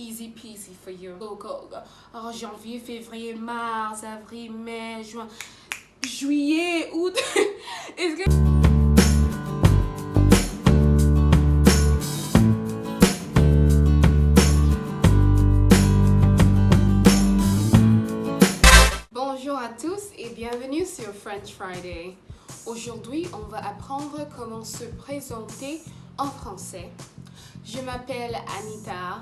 easy peasy for you. Go, go, go. Oh, janvier, février, mars, avril, mai, juin, juillet, août. It's good. Bonjour à tous et bienvenue sur French Friday. Aujourd'hui, on va apprendre comment se présenter en français. Je m'appelle Anita.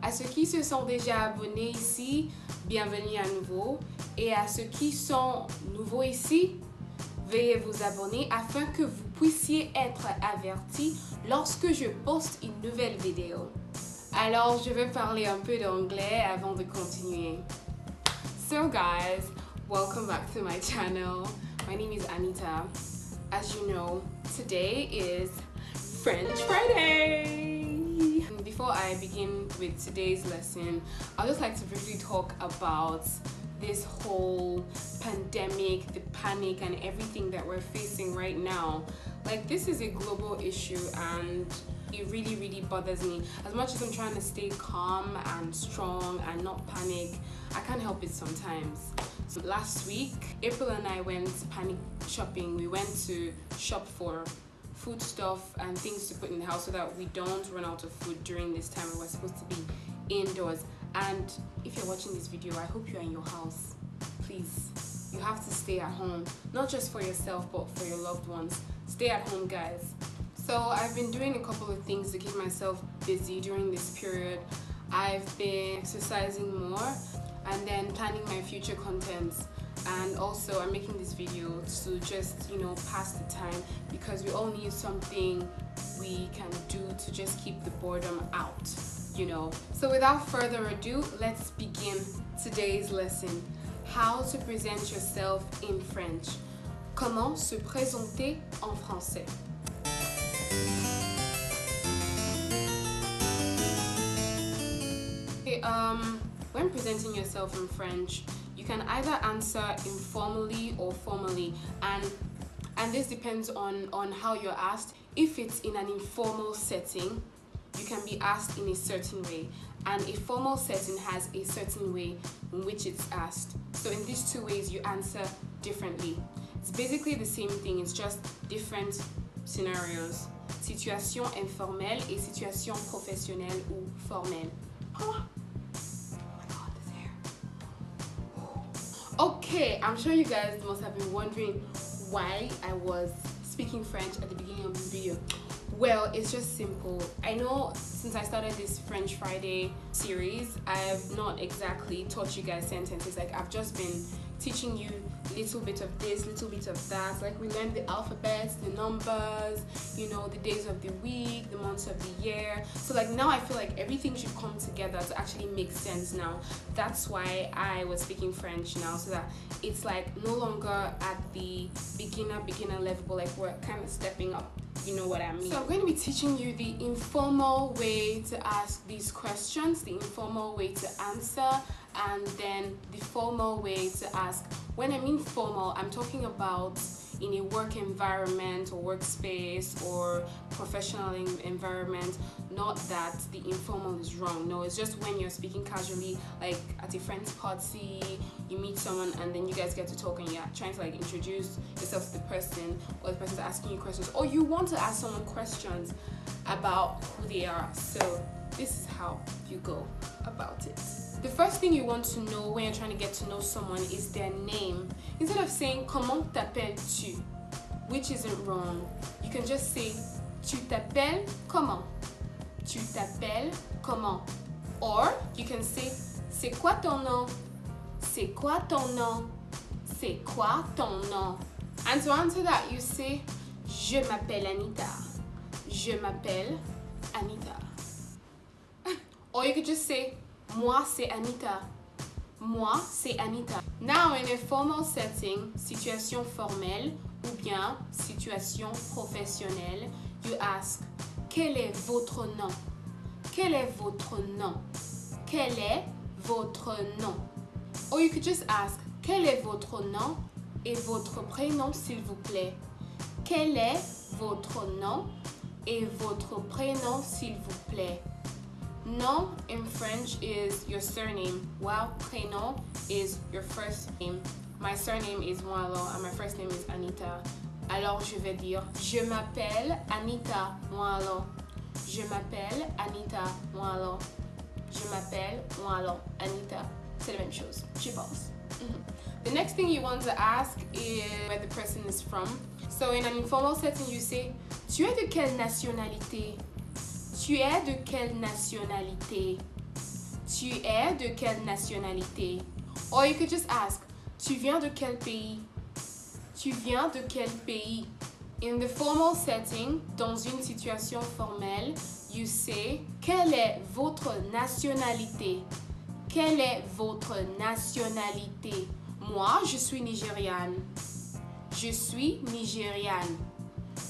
À ceux qui se sont déjà abonnés ici, bienvenue à nouveau. Et à ceux qui sont nouveaux ici, veuillez vous abonner afin que vous puissiez être avertis lorsque je poste une nouvelle vidéo. Alors, je vais parler un peu d'anglais avant de continuer. So guys, welcome back to my channel. My name is Anita. As you know, today is French Friday. Before I begin with today's lesson, I'd just like to briefly talk about this whole pandemic, the panic and everything that we're facing right now. Like, this is a global issue and it really bothers me. As much as I'm trying to stay calm and strong and not panic, I can't help it sometimes. So last week, April and I went panic shopping. We went to shop for food stuff and things to put in the house so that we don't run out of food during this time when we're supposed to be indoors. And if you're watching this video, I hope you're in your house. Please, you have to stay at home, not just for yourself but for your loved ones. Stay at home, guys. So I've been doing a couple of things to keep myself busy during this period. I've been exercising more and then planning my future contents. And also I'm making this video to just, pass the time, because we all need something we can do to just keep the boredom out, So without further ado, let's begin today's lesson. How to present yourself in French. Comment se présenter en français. Okay, when presenting yourself in French, you can either answer informally or formally, and this depends on how you're asked. If it's in an informal setting, you can be asked in a certain way, and a formal setting has a certain way in which it's asked. So in these two ways, you answer differently. It's basically the same thing, it's just different scenarios. Situation informelle et situation professionnelle ou formelle. Okay, I'm sure you guys must have been wondering why I was speaking French at the beginning of this video. Well, it's just simple. I know since I started this French Friday series, I've not exactly taught you guys sentences. Like, I've just been teaching you little bit of this, little bit of that. Like, we learned the alphabets, the numbers, the days of the week, the months of the year. So like now I feel like everything should come together to actually make sense now. That's why I was speaking French now, so that it's like no longer at the beginner level, but like we're kind of stepping up. You know what I mean? So I'm going to be teaching you the informal way to ask these questions, the informal way to answer, and then the formal way to ask. When I mean formal, I'm talking about in a work environment or workspace or professional environment. Not that the informal is wrong. No, it's just when you're speaking casually, like at a friend's party, you meet someone and then you guys get to talk and you're trying to like introduce yourself to the person, or the person's asking you questions, or you want to ask someone questions about who they are. So this is how you go about it. The first thing you want to know when you're trying to get to know someone is their name. Instead of saying comment t'appelles-tu, which isn't wrong, you can just say tu t'appelles comment. Tu t'appelles comment. Or you can say c'est quoi ton nom? C'est quoi ton nom? C'est quoi ton nom? And to answer that, you say je m'appelle Anita. Je m'appelle Anita. Or you could just say moi c'est Anita. Moi c'est Anita. Now in a formal setting, situation formelle ou bien situation professionnelle, you ask quel est votre nom? Quel est votre nom? Quel est votre nom? Or you could just ask quel est votre nom et votre prénom s'il vous plaît. Quel est votre nom et votre prénom s'il vous plaît. Nom in French is your surname, while prénom is your first name. My surname is Moalo and my first name is Anita. Alors je vais dire je m'appelle Anita Moalo. Je m'appelle Anita Moalo. Je m'appelle Moalo Anita. C'est la même chose, je pense. The next thing you want to ask is where the person is from. So in an informal setting, you say, tu es de quelle nationalité? Tu es de quelle nationalité? Tu es de quelle nationalité? Or you could just ask, tu viens de quel pays? Tu viens de quel pays? In the formal setting, dans une situation formelle, you say, quelle est votre nationalité? Quelle est votre nationalité? Moi, je suis nigériane. Je suis nigériane.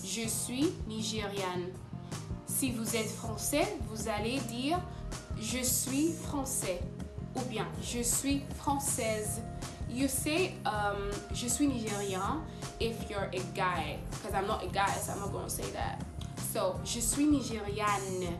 Je suis nigériane. Si vous êtes français, vous allez dire je suis français ou bien je suis française. You say je suis nigérien if you're a guy, because I'm not a guy, so I'm not going to say that. So je suis nigériane,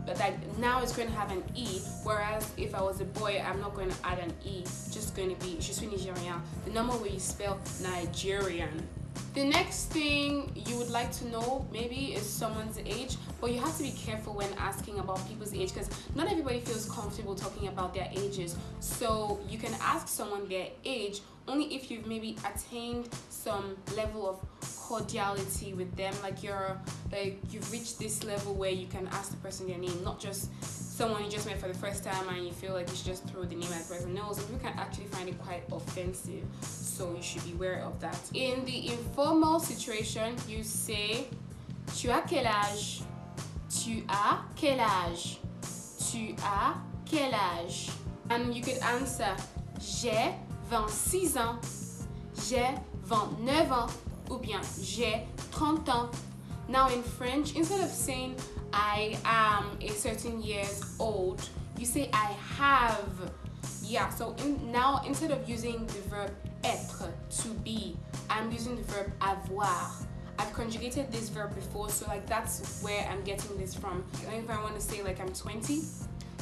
but like now it's going to have an E, whereas if I was a boy, I'm not going to add an E, just going to be je suis nigérien, the normal way you spell Nigerian. The next thing you would like to know maybe is someone's age, but you have to be careful when asking about people's age because not everybody feels comfortable talking about their ages. So you can ask someone their age only if you've maybe attained some level of cordiality with them, like you've reached this level where you can ask the person their name, not just someone you just met for the first time and you feel like you should just throw the name at the person. No, some people can actually find it quite offensive, so you should be aware of that. In the informal situation, you say tu as quel âge? Tu as quel âge? Tu as quel âge? And you could answer j'ai 26 ans, j'ai 29 ans, ou bien j'ai 30 ans. Now in French, instead of saying I am a certain years old, you say I have. Yeah, so now instead of using the verb être, to be, I'm using the verb avoir. I've conjugated this verb before, so like that's where I'm getting this from. And if I want to say like I'm 20,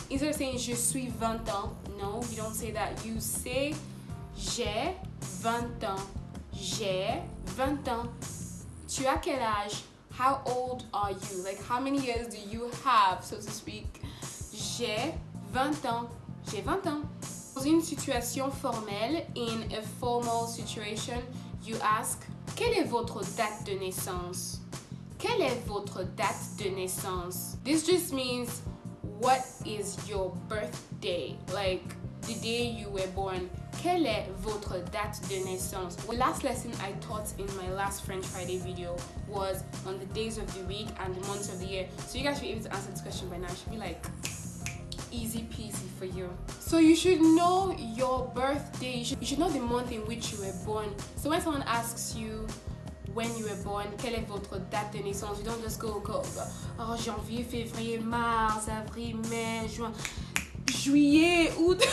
instead of saying je suis 20 ans, no, you don't say that. You say j'ai 20 ans. J'ai 20 ans. Tu as quel âge? How old are you? Like how many years do you have, so to speak? J'ai 20 ans. J'ai 20 ans. Dans une situation formelle, in a formal situation, you ask, quelle est votre date de naissance? Quelle est votre date de naissance? This just means, what is your birthday? Like the day you were born. Quelle est votre date de naissance? The last lesson I taught in my last French Friday video was on the days of the week and the months of the year. So you guys should be able to answer this question by now. It should be like easy peasy for you. So you should know your birthday. You should know the month in which you were born. So when someone asks you when you were born, quelle est votre date de naissance, you don't just go, oh, janvier, février, mars, avril, mai, juin, juillet, août.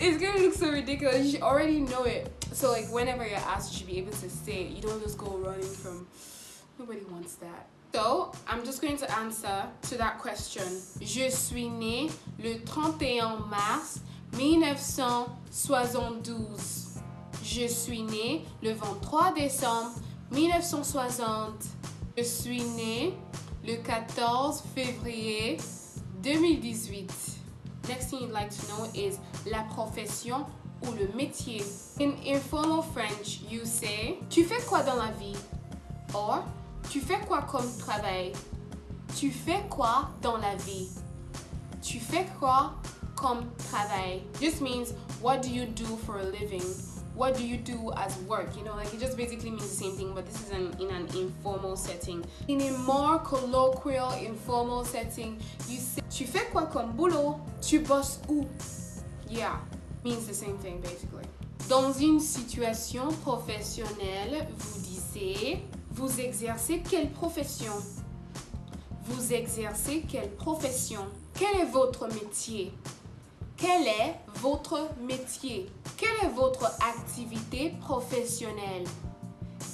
It's gonna look so ridiculous. You already know it. So like whenever you're asked, you should be able to say it. You don't just go running from. Nobody wants that. So I'm just going to answer to that question. Je suis né le 31 mars 1972. Je suis né le 23 décembre 1960. Je suis né le 14 février 2018. Next thing you'd like to know is la profession ou le métier. In informal French, you say tu fais quoi dans la vie? Or tu fais quoi comme travail? Tu fais quoi dans la vie? Tu fais quoi comme travail? Just means what do you do for a living? What do you do as work? You know, like it just basically means the same thing, but this is in an informal setting. In a more colloquial, informal setting, you say tu fais quoi comme boulot? Tu bosses où? Yeah, means the same thing basically. Dans une situation professionnelle, vous disiez vous exercez quelle profession? Vous exercez quelle profession? Quel est votre métier? Quel est votre métier? Quelle est votre activité professionnelle?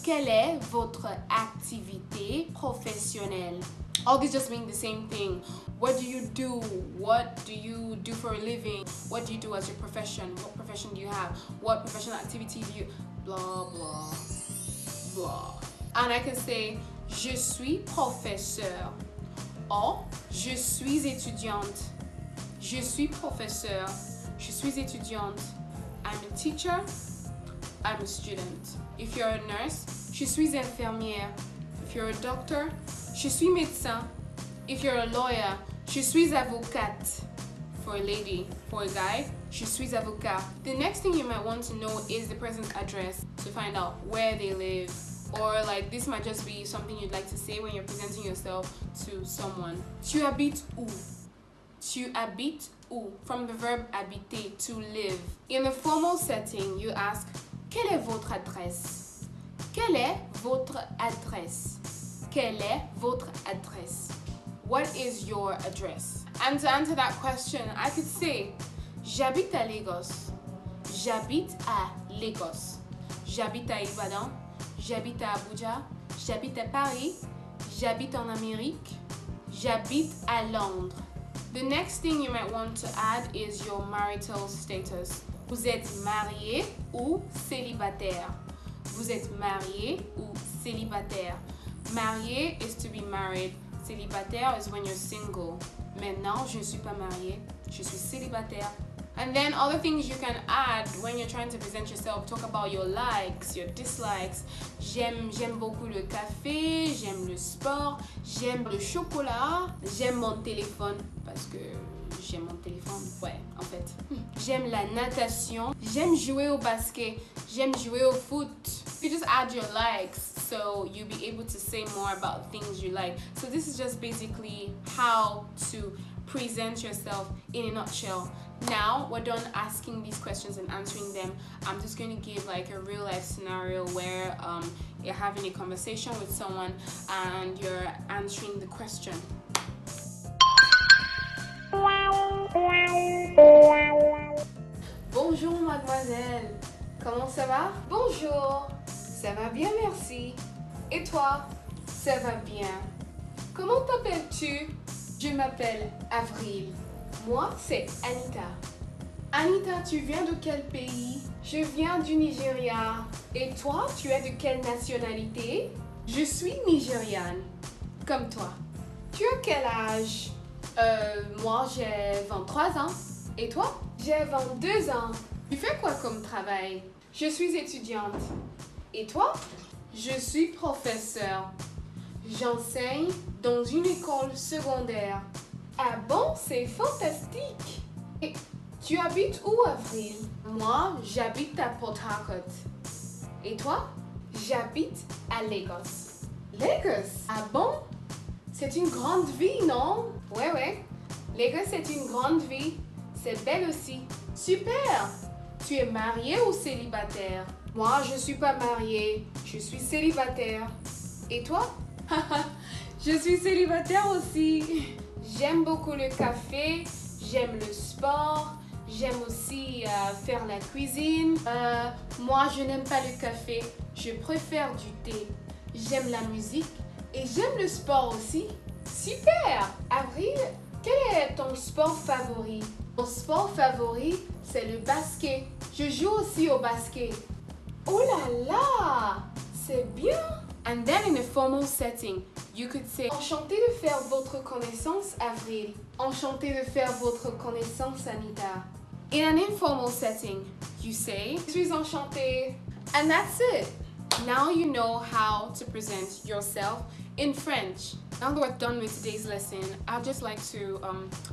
quelle est votre activité professionnelle? All these just mean the same thing. What do you do? What do you do for a living? What do you do as your profession? What profession do you have? What professional activity do you... Blah, blah, blah. And I can say, je suis professeur. Or, je suis étudiante. Je suis professeur. Je suis étudiante. I'm a teacher. I'm a student. If you're a nurse, je suis infirmière. If you're a doctor, je suis médecin. If you're a lawyer, je suis avocate. For a lady. For a guy, je suis avocat. The next thing you might want to know is the person's address to find out where they live. Or like this might just be something you'd like to say when you're presenting yourself to someone. Tu habites où? Tu habites où? From the verb habiter, to live. In the formal setting, you ask, quelle est votre adresse? Quelle est votre adresse? Quelle est votre adresse? What is your address? And to answer that question, I could say, j'habite à Lagos. J'habite à Lagos. J'habite à Ibadan. J'habite à Abuja. J'habite à Paris. J'habite en Amérique. J'habite à Londres. The next thing you might want to add is your marital status. Vous êtes marié ou célibataire? Vous êtes marié ou célibataire? Marié is to be married. Célibataire is when you're single. Maintenant, je ne suis pas mariée. Je suis célibataire. And then other things you can add when you're trying to present yourself. Talk about your likes, your dislikes. J'aime beaucoup le café, j'aime le sport, j'aime le chocolat, j'aime mon téléphone parce que j'aime mon téléphone. Ouais, en fait. J'aime la natation, j'aime jouer au basket, j'aime jouer au foot. You just add your likes so you'll be able to say more about things you like. So this is just basically how to present yourself in a nutshell. Now we're done asking these questions and answering them. I'm just going to give like a real life scenario where you're having a conversation with someone and you're answering the question. Bonjour mademoiselle, comment ça va? Bonjour, ça va bien merci. Et toi? Ça va bien. Comment t'appelles-tu? Je m'appelle Avril. Moi, c'est Anita. Anita, tu viens de quel pays? Je viens du Nigeria. Et toi, tu es de quelle nationalité? Je suis nigériane. Comme toi. Tu as quel âge? Moi, j'ai 23 ans. Et toi? J'ai 22 ans. Tu fais quoi comme travail? Je suis étudiante. Et toi? Je suis professeur. J'enseigne dans une école secondaire. Ah bon, c'est fantastique! Et tu habites où, Avril? Moi, j'habite à Port Harcourt. Et toi? J'habite à Lagos. Lagos? Ah bon? C'est une grande ville, non? Ouais. Lagos, c'est une grande ville. C'est belle aussi. Super! Tu es marié ou célibataire? Moi, je suis pas mariée. Je suis célibataire. Et toi? Je suis célibataire aussi. J'aime beaucoup le café, j'aime le sport, j'aime aussi faire la cuisine. Moi, je n'aime pas le café, je préfère du thé. J'aime la musique et j'aime le sport aussi. Super! Avril, quel est ton sport favori? Mon sport favori, c'est le basket. Je joue aussi au basket. Oh là là! C'est bien! And then in a formal setting, you could say, enchanté de faire votre connaissance, Avril. Enchanté de faire votre connaissance, Anita. In an informal setting, you say, je suis enchantée. And that's it. Now you know how to present yourself in French. Now that we're done with today's lesson, I'd just like to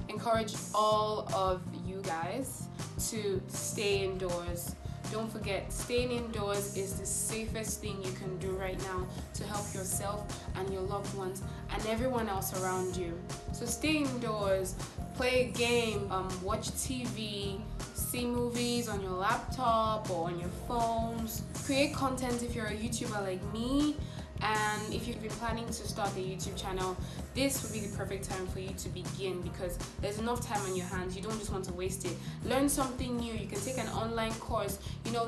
encourage all of you guys to stay indoors. Don't forget, staying indoors is the safest thing you can do right now to help yourself and your loved ones and everyone else around you. So stay indoors, play a game, watch TV, see movies on your laptop or on your phones, create content if you're a YouTuber like me, And if you've been planning to start a YouTube channel, this would be the perfect time for you to begin, because there's enough time on your hands. You don't just want to waste it. Learn something new. You can take an online course,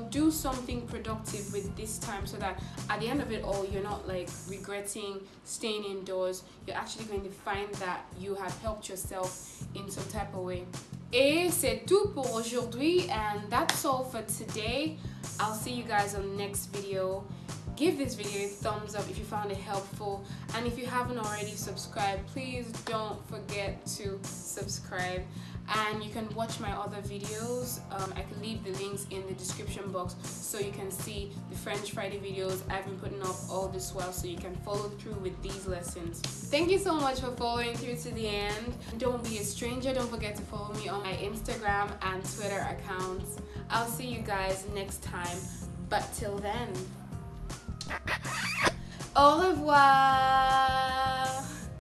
do something productive with this time, so that at the end of it all, you're not like regretting staying indoors. You're actually going to find that you have helped yourself in some type of way. Et c'est tout pour aujourd'hui, and that's all for today. I'll see you guys on the next video. Give this video a thumbs up if you found it helpful, and if you haven't already subscribed, please don't forget to subscribe. And you can watch my other videos. I can leave the links in the description box so you can see the French Friday videos I've been putting up all this while, so you can follow through with these lessons. Thank you so much for following through to the end. Don't be a stranger. Don't forget to follow me on my Instagram and Twitter accounts. I'll see you guys next time, but till then, au revoir.